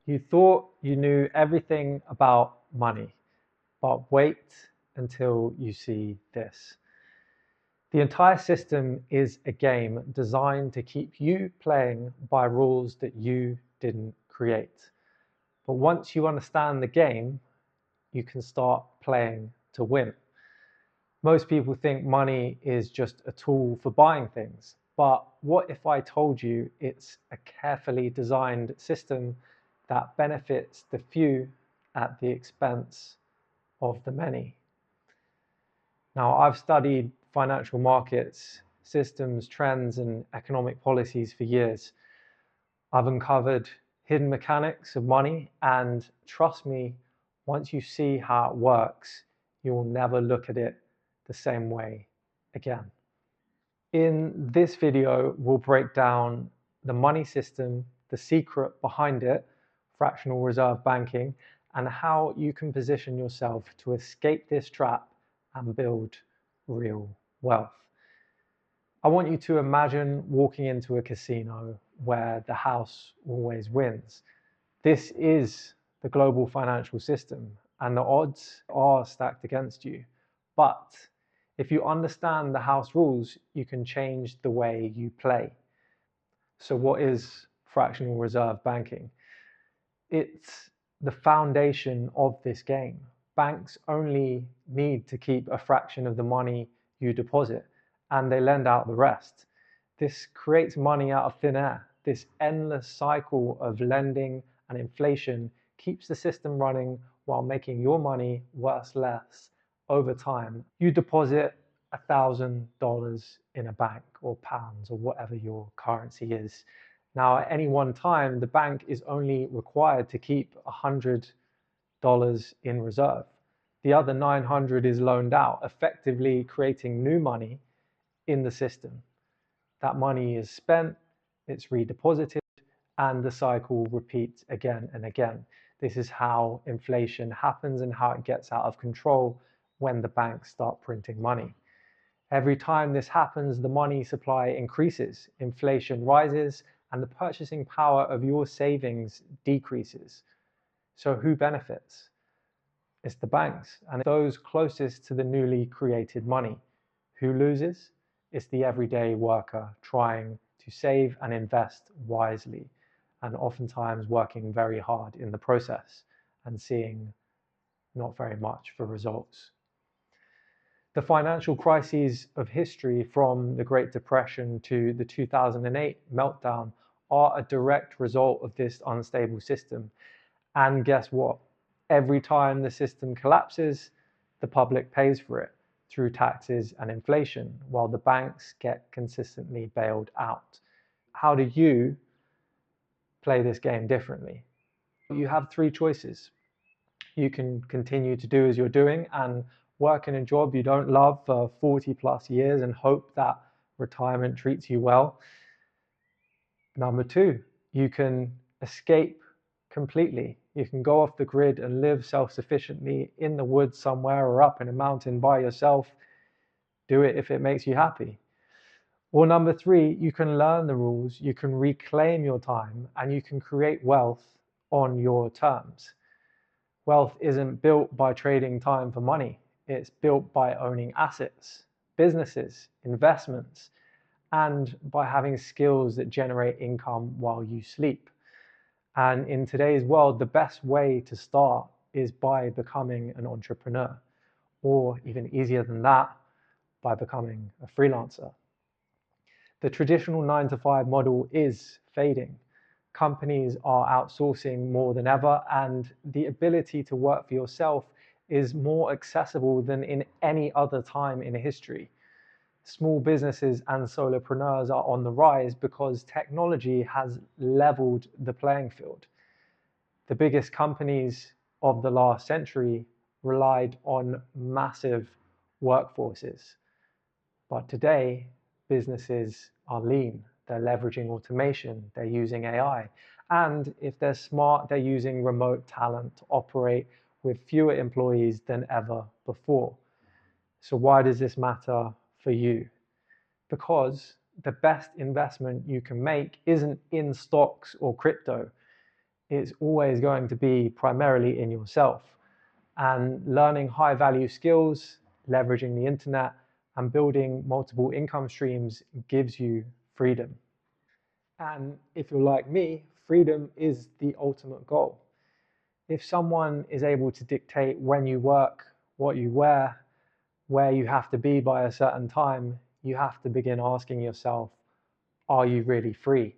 You thought you knew everything about money, but wait until you see this. The entire system is a game designed to keep you playing by rules that you didn't create. But once you understand the game, you can start playing to win. Most people think money is just a tool for buying things. But what if I told you it's a carefully designed system that benefits the few at the expense of the many? Now, I've studied financial markets, systems, trends, and economic policies for years. I've uncovered hidden mechanics of money, and trust me, once you see how it works, you will never look at it the same way again. In this video, we'll break down the money system, the secret behind it, fractional reserve banking, and how you can position yourself to escape this trap and build real wealth. I want you to imagine walking into a casino where the house always wins. This is the global financial system, and the odds are stacked against you. But if you understand the house rules, you can change the way you play. So what is fractional reserve banking? It's the foundation of this game. Banks only need to keep a fraction of the money you deposit, and they lend out the rest. This creates money out of thin air. This endless cycle of lending and inflation keeps the system running while making your money worth less over time. You deposit $1,000 in a bank, or pounds, or whatever your currency is. Now, at any one time, the bank is only required to keep $100 in reserve. The other 900 is loaned out, effectively creating new money in the system. That money is spent, it's redeposited, and the cycle repeats again and again. This is how inflation happens and how it gets out of control when the banks start printing money. Every time this happens, the money supply increases, inflation rises, and the purchasing power of your savings decreases. So who benefits? It's the banks and those closest to the newly created money. Who loses? It's the everyday worker trying to save and invest wisely, and oftentimes working very hard in the process and seeing not very much for results. The financial crises of history, from the Great Depression to the 2008 meltdown, are a direct result of this unstable system. And guess what? Every time the system collapses, the public pays for it through taxes and inflation, while the banks get consistently bailed out. How do you play this game differently? You have three choices. You can continue to do as you're doing and work in a job you don't love for 40 plus years and hope that retirement treats you well. Number two, you can escape completely. You can go off the grid and live self-sufficiently in the woods somewhere or up in a mountain by yourself. Do it if it makes you happy. Or number three, you can learn the rules, you can reclaim your time, and you can create wealth on your terms. Wealth isn't built by trading time for money. It's built by owning assets, businesses, investments, and by having skills that generate income while you sleep. And in today's world, the best way to start is by becoming an entrepreneur, or even easier than that, by becoming a freelancer. The traditional 9-to-5 model is fading. Companies are outsourcing more than ever, and the ability to work for yourself is more accessible than in any other time in history. Small businesses and solopreneurs are on the rise because technology has leveled the playing field. The biggest companies of the last century relied on massive workforces. But today, businesses are lean. They're leveraging automation, they're using AI. And if they're smart, they're using remote talent to operate with fewer employees than ever before. So why does this matter for you? Because the best investment you can make isn't in stocks or crypto. it's always going to be primarily in yourself. And learning high value skills, leveraging the internet, and building multiple income streams gives you freedom. And if you're like me, freedom is the ultimate goal. If someone is able to dictate when you work, what you wear, where you have to be by a certain time, you have to begin asking yourself, are you really free?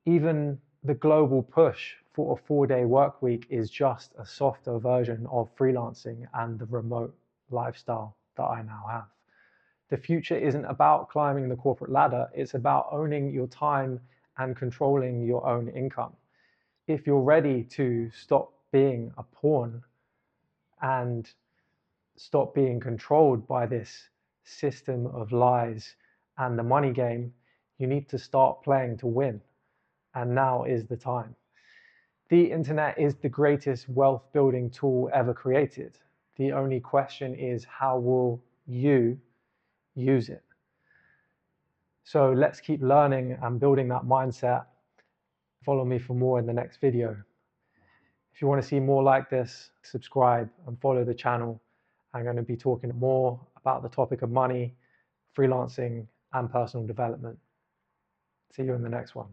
Even the global push for a 4-day work week is just a softer version of freelancing and the remote lifestyle that I now have. The future isn't about climbing the corporate ladder, it's about owning your time and controlling your own income. If you're ready to stop being a pawn and stop being controlled by this system of lies and the money game, you need to start playing to win. And now is the time. The internet is the greatest wealth building tool ever created. The only question is, how will you use it? So let's keep learning and building that mindset. Follow me for more in the next video. If you want to see more like this, subscribe and follow the channel. I'm going to be talking more about the topic of money, freelancing, and personal development. See you in the next one.